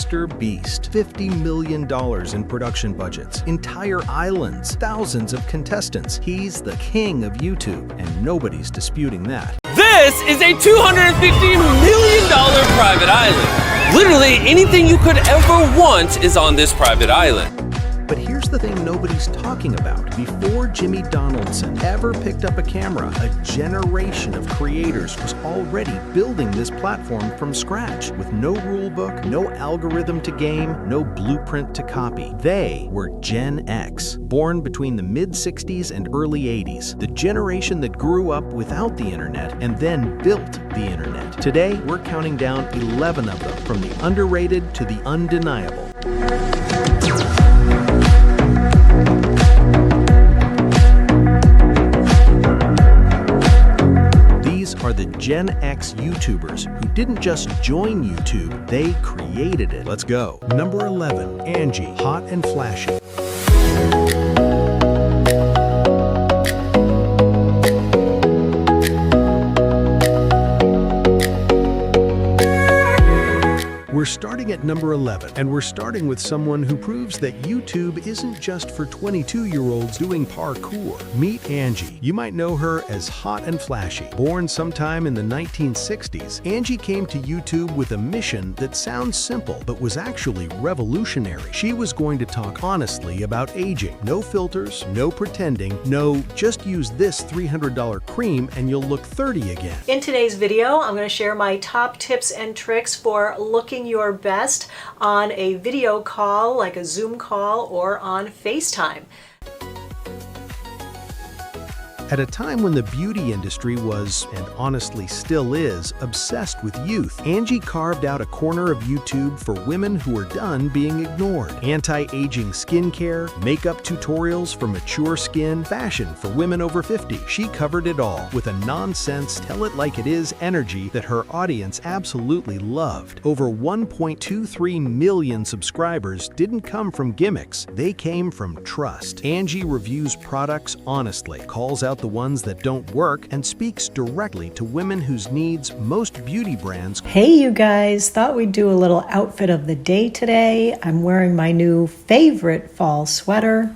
MrBeast. $50 million in production budgets, entire islands, thousands of contestants. He's the king of YouTube, and nobody's disputing that. This is a $250 million private island. Literally anything you could ever want is on this private island. But here's the thing nobody's talking about. Before Jimmy Donaldson ever picked up a camera, a generation of creators was already building this platform from scratch, with no rule book, no algorithm to game, no blueprint to copy. They were Gen X, born between the mid-60s and early 80s, the generation that grew up without the internet and then built the internet. Today, we're counting down 11 of them, from the underrated to the undeniable. Are the Gen X YouTubers who didn't just join YouTube, they created it. Let's go. Number 11, Angie, hot and flashy. We're starting at number 11, and we're starting with someone who proves that YouTube isn't just for 22-year-olds doing parkour. Meet Angie. You might know her as Hot and Flashy. Born sometime in the 1960s, Angie came to YouTube with a mission that sounds simple, but was actually revolutionary. She was going to talk honestly about aging. No filters, no pretending, no just use this $300 cream and you'll look 30 again. In today's video, I'm going to share my top tips and tricks for looking your best on a video call like a Zoom call or on FaceTime. At a time when the beauty industry was, and honestly still is, obsessed with youth, Angie carved out a corner of YouTube for women who were done being ignored. Anti-aging skincare, makeup tutorials for mature skin, fashion for women over 50. She covered it all with a nonsense, tell-it-like-it-is energy that her audience absolutely loved. Over 1.23 million subscribers didn't come from gimmicks. They came from trust. Angie reviews products honestly, calls out the ones that don't work, and speaks directly to women whose needs most beauty brands. Hey you guys, thought we'd do a little outfit of the day today. I'm wearing my new favorite fall sweater.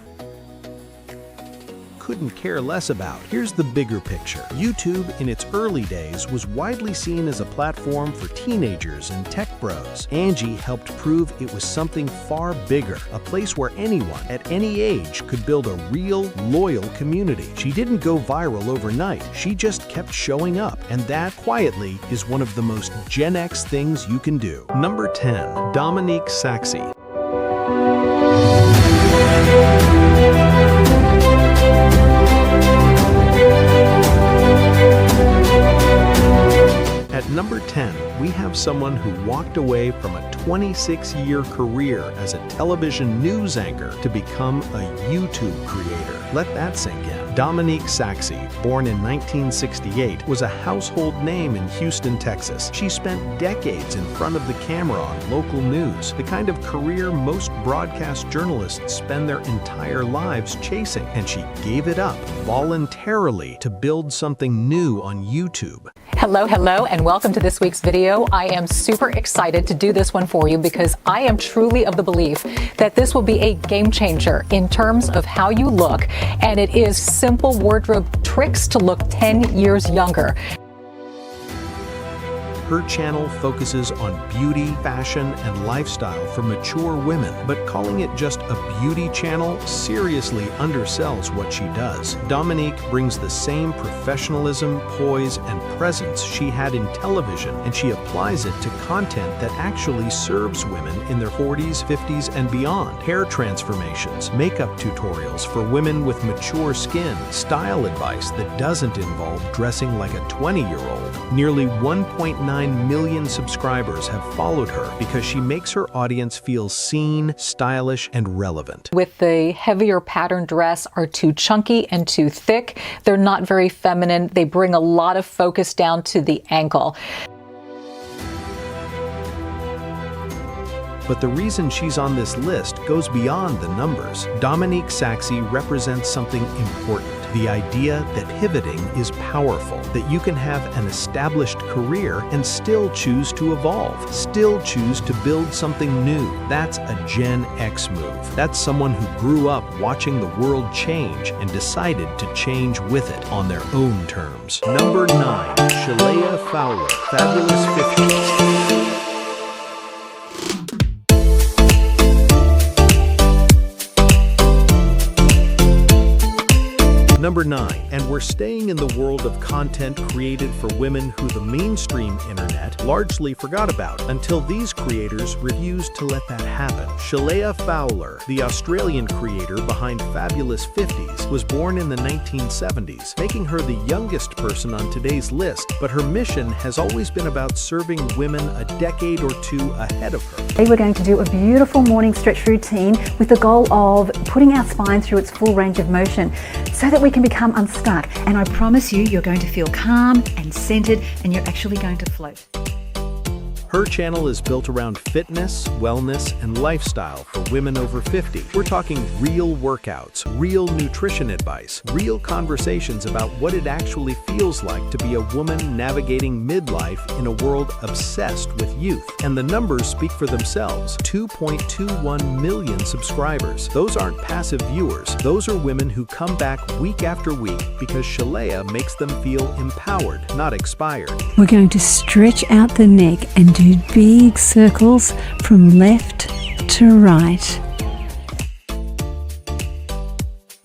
Couldn't care less about. Here's the bigger picture. YouTube, in its early days, was widely seen as a platform for teenagers and tech bros. Angie helped prove it was something far bigger, a place where anyone, at any age, could build a real, loyal community. She didn't go viral overnight. She just kept showing up, and that, quietly, is one of the most Gen X things you can do. Number 10, Dominique Saxey. At number 10, we have someone who walked away from a 26-year career as a television news anchor to become a YouTube creator. Let that sink in. Dominique Saxey, born in 1968, was a household name in Houston, Texas. She spent decades in front of the camera on local news, the kind of career most broadcast journalists spend their entire lives chasing, and she gave it up voluntarily to build something new on YouTube. Hello, and welcome to this week's video. I am super excited to do this one for you because I am truly of the belief that this will be a game changer in terms of how you look, and it is simple wardrobe tricks to look 10 years younger. Her channel focuses on beauty, fashion, and lifestyle for mature women, but calling it just a beauty channel seriously undersells what she does. Dominique brings the same professionalism, poise, and presence she had in television, and she applies it to content that actually serves women in their 40s, 50s, and beyond. Hair transformations, makeup tutorials for women with mature skin, style advice that doesn't involve dressing like a 20-year-old. Nearly 1.9 million subscribers have followed her because she makes her audience feel seen, stylish, and relevant. With the heavier pattern dress are too chunky and too thick. They're not very feminine. They bring a lot of focus down to the ankle. But the reason she's on this list goes beyond the numbers. Dominique Saxey represents something important. The idea that pivoting is powerful, that you can have an established career and still choose to evolve, still choose to build something new. That's a Gen X move. That's someone who grew up watching the world change and decided to change with it on their own terms. Number 9. Shalea Fowler, Fabulous 50s. Number 9, and we're staying in the world of content created for women who the mainstream internet largely forgot about until these creators refused to let that happen. Shalea Fowler, the Australian creator behind Fabulous 50s, was born in the 1970s, making her the youngest person on today's list, but her mission has always been about serving women a decade or two ahead of her. Today we're going to do a beautiful morning stretch routine with the goal of putting our spine through its full range of motion so that we can become unstuck. And I promise you, you're going to feel calm and centered and you're actually going to float. Her channel is built around fitness, wellness, and lifestyle for women over 50. We're talking real workouts, real nutrition advice, real conversations about what it actually feels like to be a woman navigating midlife in a world obsessed with youth. And the numbers speak for themselves. 2.21 million subscribers. Those aren't passive viewers. Those are women who come back week after week because Shalea makes them feel empowered, not expired. We're going to stretch out the neck and do big circles from left to right.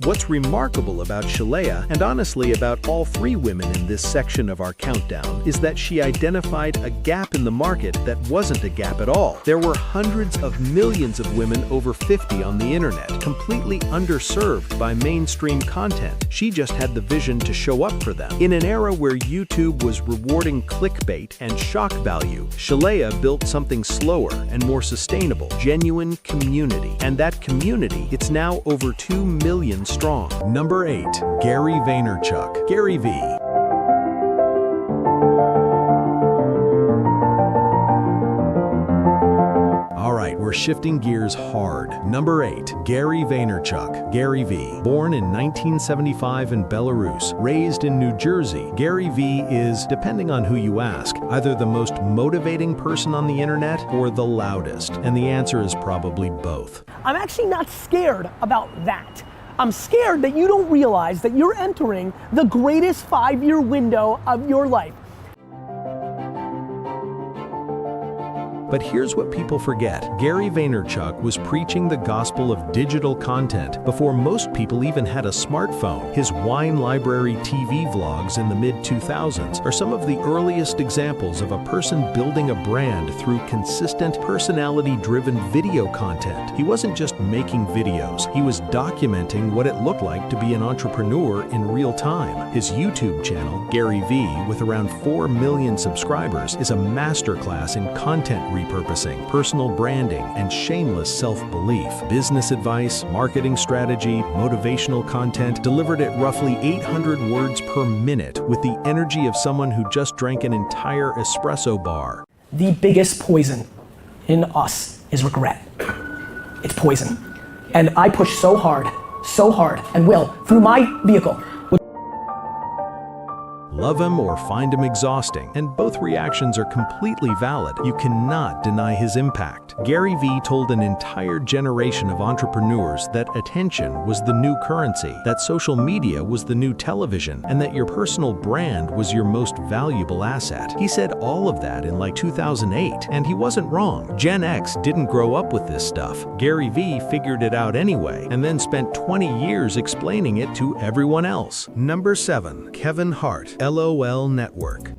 What's remarkable about Shalea, and honestly about all 3 women in this section of our countdown, is that she identified a gap in the market that wasn't a gap at all. There were hundreds of millions of women over 50 on the internet, completely underserved by mainstream content. She just had the vision to show up for them. In an era where YouTube was rewarding clickbait and shock value, Shalea built something slower and more sustainable, genuine community. And that community, it's now over 2 million strong. Number 8. Gary Vaynerchuk, Gary V. Alright, we're shifting gears hard. Number 8. Gary Vaynerchuk, Gary V. Born in 1975 in Belarus, raised in New Jersey, Gary V is, depending on who you ask, either the most motivating person on the internet or the loudest. And the answer is probably both. I'm actually not scared about that. I'm scared that you don't realize that you're entering the greatest 5-year window of your life. But here's what people forget. Gary Vaynerchuk was preaching the gospel of digital content before most people even had a smartphone. His Wine Library TV vlogs in the mid-2000s are some of the earliest examples of a person building a brand through consistent, personality-driven video content. He wasn't just making videos, he was documenting what it looked like to be an entrepreneur in real time. His YouTube channel, Gary V, with around 4 million subscribers, is a masterclass in content repurposing, personal branding, and shameless self-belief. Business advice, marketing strategy, motivational content delivered at roughly 800 words per minute with the energy of someone who just drank an entire espresso bar. The biggest poison in us is regret. It's poison. And I push so hard, and will, through my vehicle. Love him or find him exhausting, and both reactions are completely valid. You cannot deny his impact. Gary V told an entire generation of entrepreneurs that attention was the new currency, that social media was the new television, and that your personal brand was your most valuable asset. He said all of that in like 2008, and he wasn't wrong. Gen X didn't grow up with this stuff. Gary V figured it out anyway, and then spent 20 years explaining it to everyone else. Number 7. Kevin Hart, LOL Network.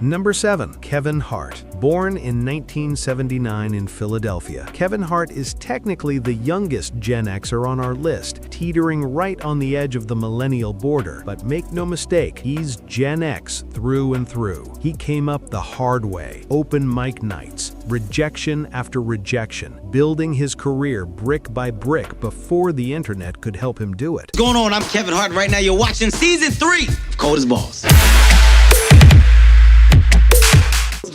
Number 7. Kevin Hart. Born in 1979 in Philadelphia, Kevin Hart is technically the youngest Gen Xer on our list, teetering right on the edge of the millennial border. But make no mistake, he's Gen X through and through. He came up the hard way. Open mic nights, rejection after rejection, building his career brick by brick before the internet could help him do it. What's going on? I'm Kevin Hart. Right now you're watching season 3 of Cold as Balls.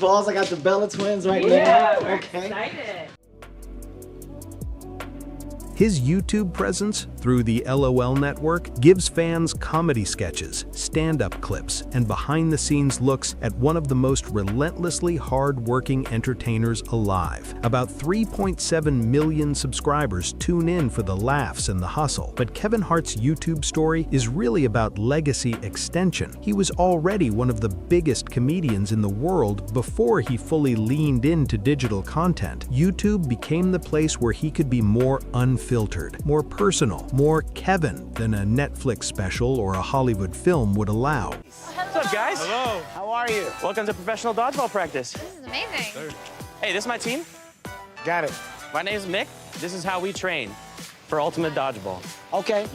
Balls, I got the Bella twins right Yeah, now. we're Okay. excited. His YouTube presence through the LOL network gives fans comedy sketches, stand-up clips, and behind-the-scenes looks at one of the most relentlessly hard-working entertainers alive. About 3.7 million subscribers tune in for the laughs and the hustle. But Kevin Hart's YouTube story is really about legacy extension. He was already one of the biggest comedians in the world before he fully leaned into digital content. YouTube became the place where he could be more unfiltered, more personal, more Kevin than a Netflix special or a Hollywood film would allow. What's up, guys? Hello. How are you? Welcome to professional dodgeball practice. This is amazing. Hey, this is my team. Got it. My name's Mick. This is how we train for ultimate dodgeball. Okay.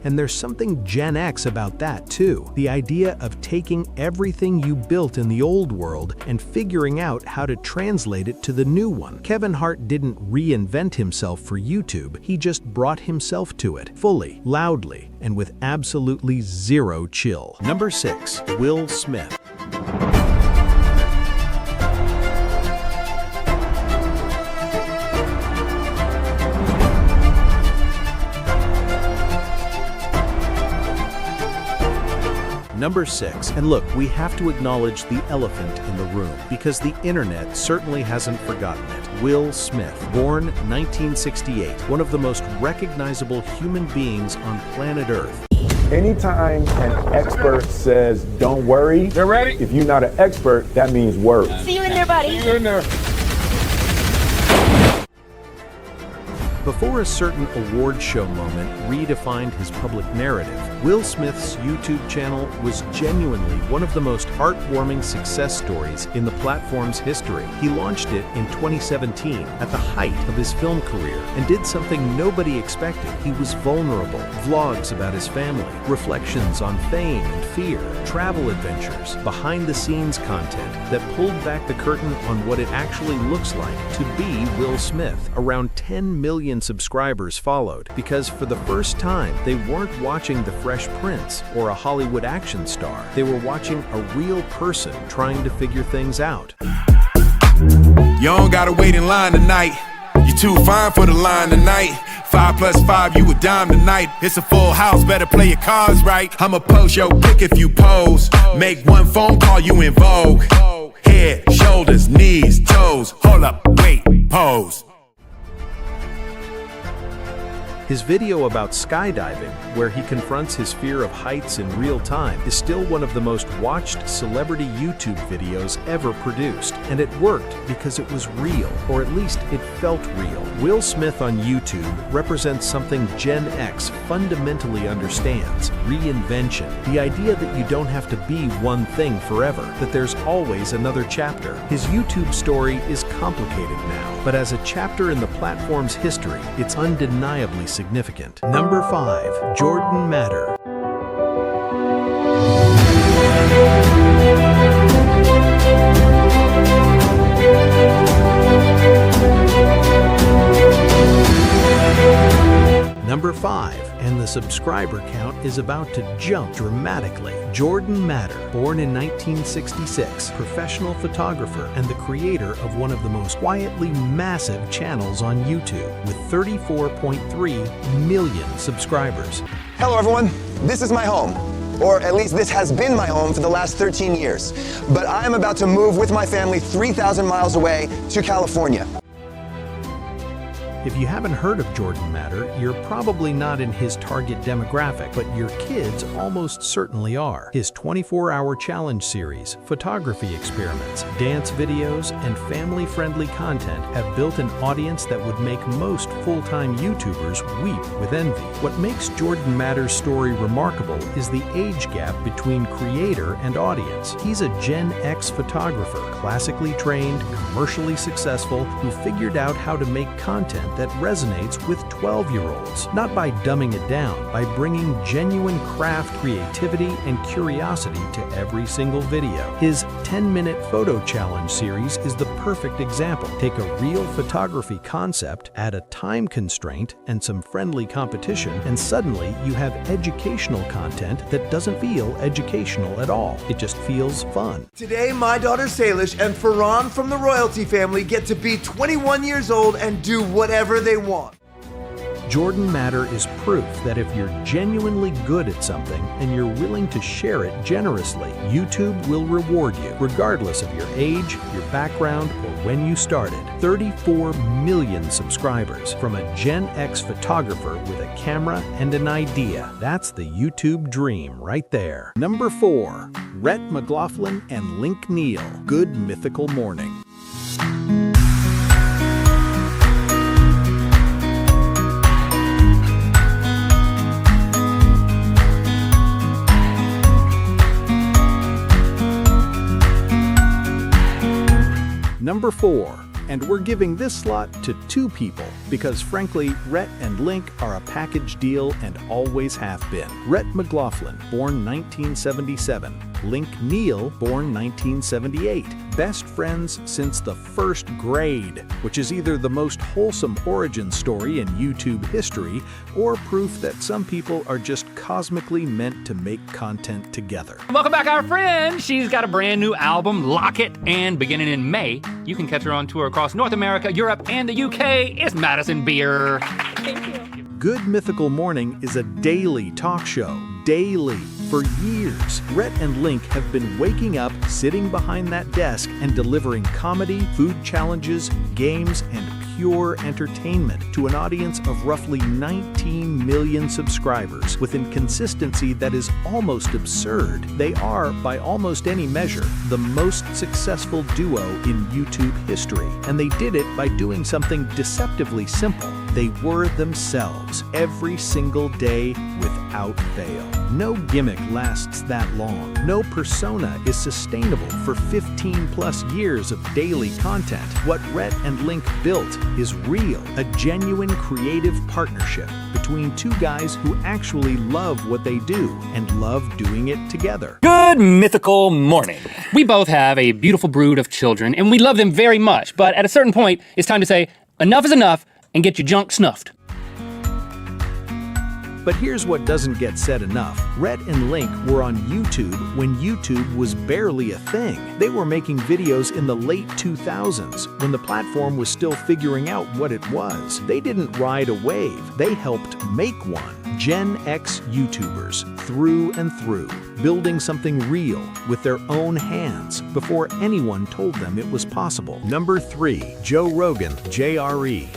And there's something Gen X about that too. The idea of taking everything you built in the old world and figuring out how to translate it to the new one. Kevin Hart didn't reinvent himself for YouTube, he just brought himself to it, fully, loudly, and with absolutely zero chill. Number 6. Will Smith. Number 6, and look, we have to acknowledge the elephant in the room, because the internet certainly hasn't forgotten it. Will Smith, born 1968, one of the most recognizable human beings on planet Earth. Anytime an expert says, don't worry, they're ready. If you're not an expert, that means worry. See you in there, buddy. See you in there. Before a certain award show moment redefined his public narrative, Will Smith's YouTube channel was genuinely one of the most heartwarming success stories in the platform's history. He launched it in 2017 at the height of his film career and did something nobody expected. He was vulnerable, vlogs about his family, reflections on fame and fear, travel adventures, behind-the-scenes content that pulled back the curtain on what it actually looks like to be Will Smith. Around 10 million subscribers followed, because for the first time, they weren't watching the Fresh Prince or a Hollywood action star. They were watching a real person trying to figure things out. You don't gotta wait in line tonight. You too fine for the line tonight. 5 plus 5, you a dime tonight. It's a full house, better play your cards right. I'ma post your pick if you pose. Make one phone call, you in vogue. Head, shoulders, knees, toes. Hold up, wait, pose. His video about skydiving, where he confronts his fear of heights in real time, is still one of the most watched celebrity YouTube videos ever produced. And it worked because it was real, or at least it felt real. Will Smith on YouTube represents something Gen X fundamentally understands: reinvention. The idea that you don't have to be one thing forever, that there's always another chapter. His YouTube story is complicated now, but as a chapter in the platform's history, it's undeniably significant. Number 5. Jordan Matter. Number 5, and the subscriber count is about to jump dramatically. Jordan Matter, born in 1966, professional photographer and the creator of one of the most quietly massive channels on YouTube, with 34.3 million subscribers. Hello everyone, this is my home. Or at least this has been my home for the last 13 years. But I am about to move with my family 3,000 miles away to California. If you haven't heard of Jordan Matter, you're probably not in his target demographic, but your kids almost certainly are. His 24-hour challenge series, photography experiments, dance videos, and family-friendly content have built an audience that would make most full-time YouTubers weep with envy. What makes Jordan Matter's story remarkable is the age gap between creator and audience. He's a Gen X photographer, classically trained, commercially successful, who figured out how to make content that resonates with 12-year-olds. Not by dumbing it down, by bringing genuine craft, creativity, and curiosity to every single video. His 10-minute photo challenge series is the perfect example. Take a real photography concept, add a time constraint, and some friendly competition, and suddenly you have educational content that doesn't feel educational at all. It just feels fun. Today, my daughter Salish and Farhan from the royalty family get to be 21 years old and do whatever they want. Jordan Matter is proof that if you're genuinely good at something and you're willing to share it generously, YouTube will reward you, regardless of your age, your background, or when you started. 34 million subscribers from a Gen X photographer with a camera and an idea. That's the YouTube dream right there. Number 4, Rhett McLaughlin and Link Neal, Good Mythical Morning. Number 4, and we're giving this slot to 2 people because frankly, Rhett and Link are a package deal and always have been. Rhett McLaughlin, born 1977. Link Neal, born 1978. Best friends since the 1st grade, which is either the most wholesome origin story in YouTube history or proof that some people are just cosmically meant to make content together. Welcome back, our friend. She's got a brand new album, Lock It, and beginning in May, you can catch her on tour across North America, Europe, and the UK. It's Madison Beer. Thank you. Good Mythical Morning is a daily talk show. Daily. For years, Rhett and Link have been waking up, sitting behind that desk, and delivering comedy, food challenges, games, and pure entertainment to an audience of roughly 19 million subscribers with a consistency that is almost absurd. They are, by almost any measure, the most successful duo in YouTube history, and they did it by doing something deceptively simple. They were themselves every single day without fail. No gimmick lasts that long. No persona is sustainable for 15+ years of daily content. What Rhett and Link built is real, a genuine creative partnership between 2 guys who actually love what they do and love doing it together. Good Mythical Morning. We both have a beautiful brood of children, and we love them very much, but at a certain point, it's time to say, enough is enough, and get your junk snuffed. But here's what doesn't get said enough. Rhett and Link were on YouTube when YouTube was barely a thing. They were making videos in the late 2000s when the platform was still figuring out what it was. They didn't ride a wave, they helped make one. Gen X YouTubers, through and through, building something real with their own hands before anyone told them it was possible. Number 3, Joe Rogan, JRE.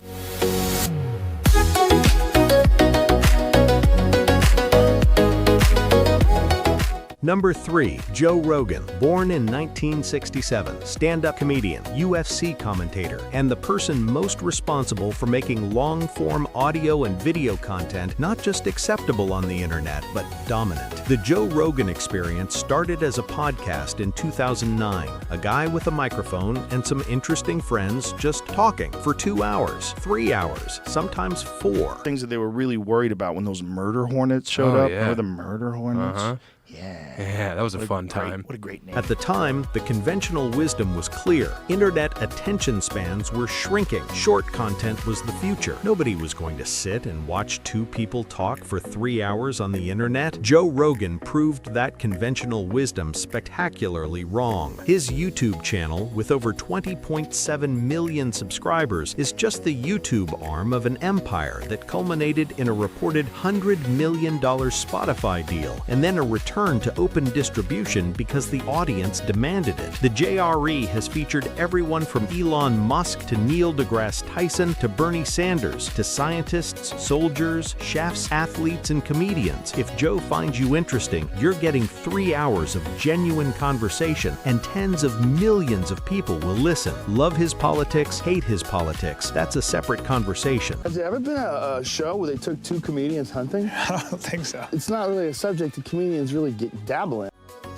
Number 3, Joe Rogan, born in 1967, stand-up comedian, UFC commentator, and the person most responsible for making long-form audio and video content not just acceptable on the internet, but dominant. The Joe Rogan Experience started as a podcast in 2009, a guy with a microphone and some interesting friends just talking for 2 hours, 3 hours, sometimes 4. Things that they were really worried about when those murder hornets showed up. Yeah. Remember the murder hornets? Uh-huh. Yeah, that was a fun time. What a great name. At the time, the conventional wisdom was clear. Internet attention spans were shrinking. Short content was the future. Nobody was going to sit and watch 2 people talk for 3 hours on the internet. Joe Rogan proved that conventional wisdom spectacularly wrong. His YouTube channel, with over 20.7 million subscribers, is just the YouTube arm of an empire that culminated in a reported $100 million Spotify deal, and then a return to open distribution because the audience demanded it. The JRE has featured everyone from Elon Musk to Neil deGrasse Tyson to Bernie Sanders to scientists, soldiers, chefs, athletes, and comedians. If Joe finds you interesting, you're getting 3 hours of genuine conversation, and tens of millions of people will listen. Love his politics, hate his politics. That's a separate conversation. Has there ever been a show where they took 2 comedians hunting? I don't think so. It's not really a subject that comedians really dabble in.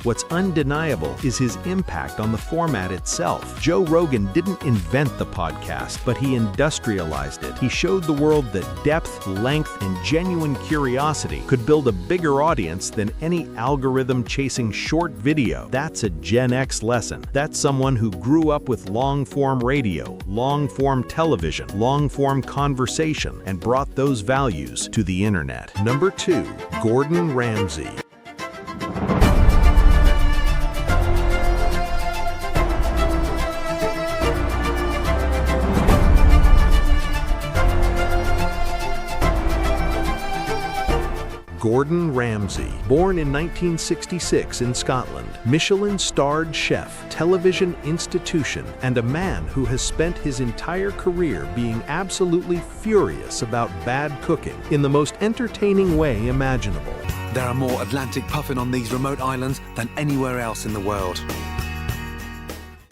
What's undeniable is his impact on the format itself. Joe Rogan didn't invent the podcast, but he industrialized it. He showed the world that depth, length, and genuine curiosity could build a bigger audience than any algorithm-chasing short video. That's a Gen X lesson. That's someone who grew up with long-form radio, long-form television, long-form conversation, and brought those values to the internet. Number 2, Gordon Ramsay. Gordon Ramsay, born in 1966 in Scotland, Michelin-starred chef, television institution, and a man who has spent his entire career being absolutely furious about bad cooking in the most entertaining way imaginable. There are more Atlantic puffin on these remote islands than anywhere else in the world.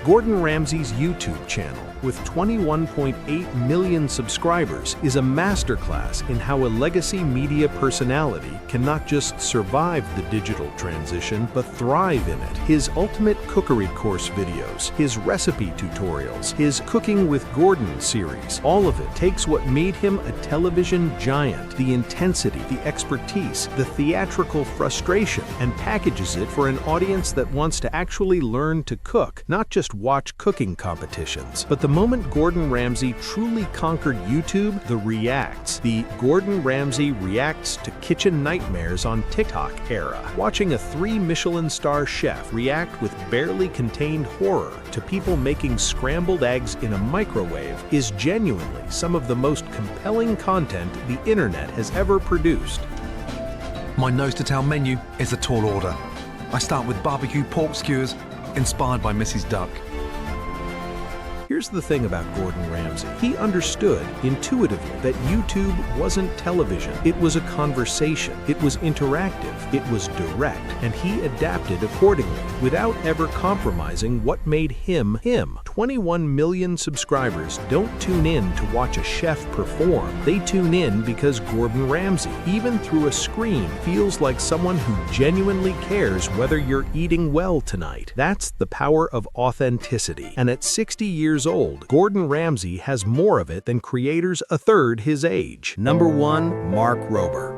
Gordon Ramsay's YouTube channel, with 21.8 million subscribers, is a masterclass in how a legacy media personality can not just survive the digital transition, but thrive in it. His ultimate cookery course videos, his recipe tutorials, his Cooking with Gordon series, all of it takes what made him a television giant, the intensity, the expertise, the theatrical frustration, and packages it for an audience that wants to actually learn to cook, not just watch cooking competitions. But the moment Gordon Ramsay truly conquered YouTube, the reacts, the Gordon Ramsay reacts to kitchen nightmares on TikTok era. Watching a 3 Michelin star chef react with barely contained horror to people making scrambled eggs in a microwave is genuinely some of the most compelling content the internet has ever produced. My nose-to-tail menu is a tall order. I start with barbecue pork skewers, inspired by Mrs. Duck. Here's the thing about Gordon Ramsay. He understood intuitively that YouTube wasn't television. It was a conversation. It was interactive. It was direct. And he adapted accordingly without ever compromising what made him him. 21 million subscribers don't tune in to watch a chef perform. They tune in because Gordon Ramsay, even through a screen, feels like someone who genuinely cares whether you're eating well tonight. That's the power of authenticity. And at 60 years old, Gordon Ramsay has more of it than creators a third his age. Number 1, Mark Rober.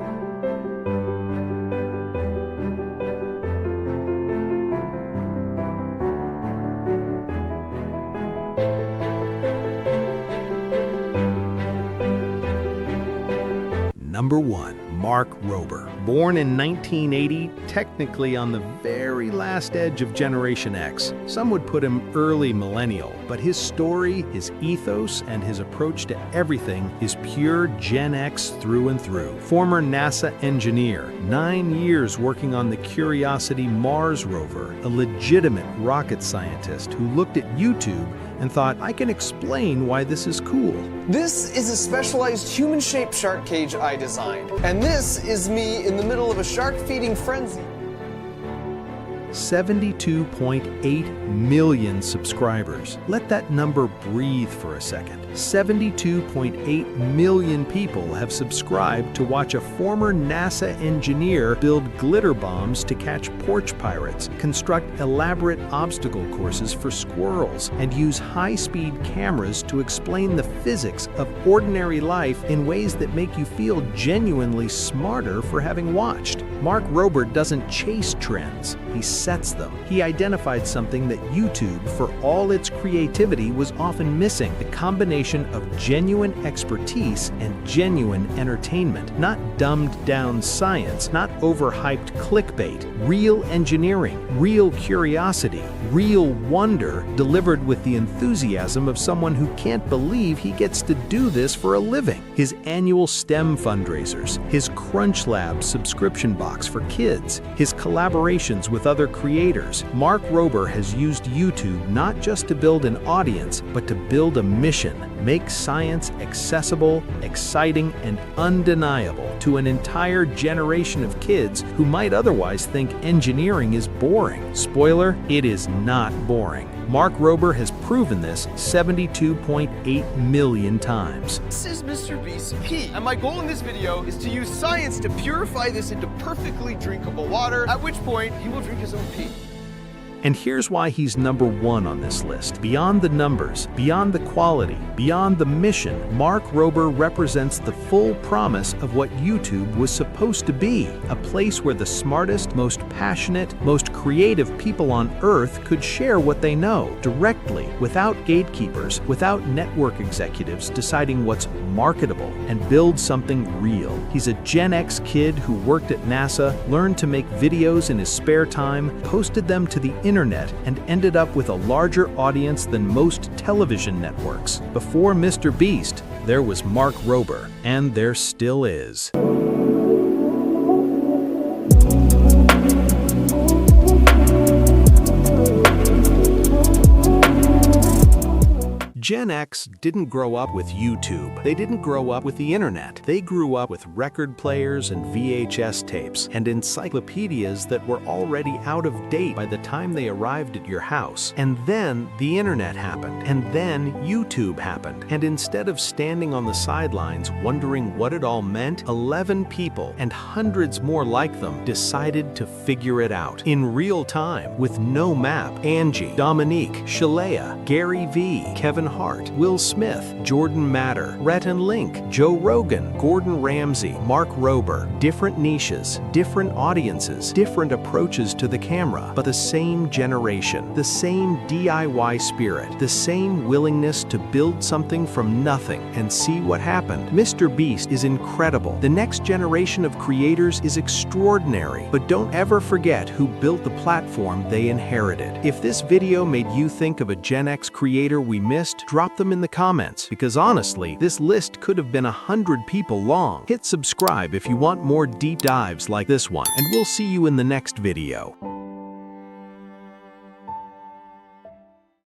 Number 1, Mark Rober. Born in 1980, technically on the very last edge of Generation X. Some would put him early millennial, but his story, his ethos, and his approach to everything is pure Gen X through and through. Former NASA engineer, 9 years working on the Curiosity Mars rover, a legitimate rocket scientist who looked at YouTube and thought, I can explain why this is cool. This is a specialized human-shaped shark cage I designed. And this is me in the middle of a shark-feeding frenzy. 72.8 million subscribers. Let that number breathe for a second. 72.8 million people have subscribed to watch a former NASA engineer build glitter bombs to catch porch pirates, construct elaborate obstacle courses for squirrels, and use high-speed cameras to explain the physics of ordinary life in ways that make you feel genuinely smarter for having watched. Mark Rober doesn't chase trends, he sets them. He identified something that YouTube, for all its creativity, was often missing: the combination of genuine expertise and genuine entertainment. Not dumbed-down science, not overhyped clickbait. Real engineering, real curiosity, real wonder, delivered with the enthusiasm of someone who can't believe he gets to do this for a living. His annual STEM fundraisers, his Crunch Lab subscription box for kids, his collaborations with other creators. Mark Rober has used YouTube not just to build an audience, but to build a mission. Make science accessible, exciting, and undeniable to an entire generation of kids who might otherwise think engineering is boring. Spoiler, it is not boring. Mark Rober has proven this 72.8 million times. This is MrBeast P, and my goal in this video is to use science to purify this into perfectly drinkable water, at which point he will drink his own repeat. And here's why he's #1 on this list. Beyond the numbers, beyond the quality, beyond the mission, Mark Rober represents the full promise of what YouTube was supposed to be. A place where the smartest, most passionate, most creative people on earth could share what they know directly, without gatekeepers, without network executives deciding what's marketable, and build something real. He's a Gen X kid who worked at NASA, learned to make videos in his spare time, posted them to the internet, and ended up with a larger audience than most television networks. Before MrBeast, there was Mark Rober, and there still is. Gen X didn't grow up with YouTube. They didn't grow up with the internet. They grew up with record players and VHS tapes and encyclopedias that were already out of date by the time they arrived at your house. And then the internet happened. And then YouTube happened. And instead of standing on the sidelines wondering what it all meant, 11 people and hundreds more like them decided to figure it out in real time with no map. Angie, Dominique, Shalea, Gary V, Kevin Hart, Will Smith, Jordan Matter, Rhett and Link, Joe Rogan, Gordon Ramsay, Mark Rober. Different niches, different audiences, different approaches to the camera, but the same generation, the same DIY spirit, the same willingness to build something from nothing and see what happened. MrBeast is incredible. The next generation of creators is extraordinary, but don't ever forget who built the platform they inherited. If this video made you think of a Gen X creator we missed, drop them in the comments, because honestly, this list could have been 100 people long. Hit subscribe if you want more deep dives like this one, and we'll see you in the next video.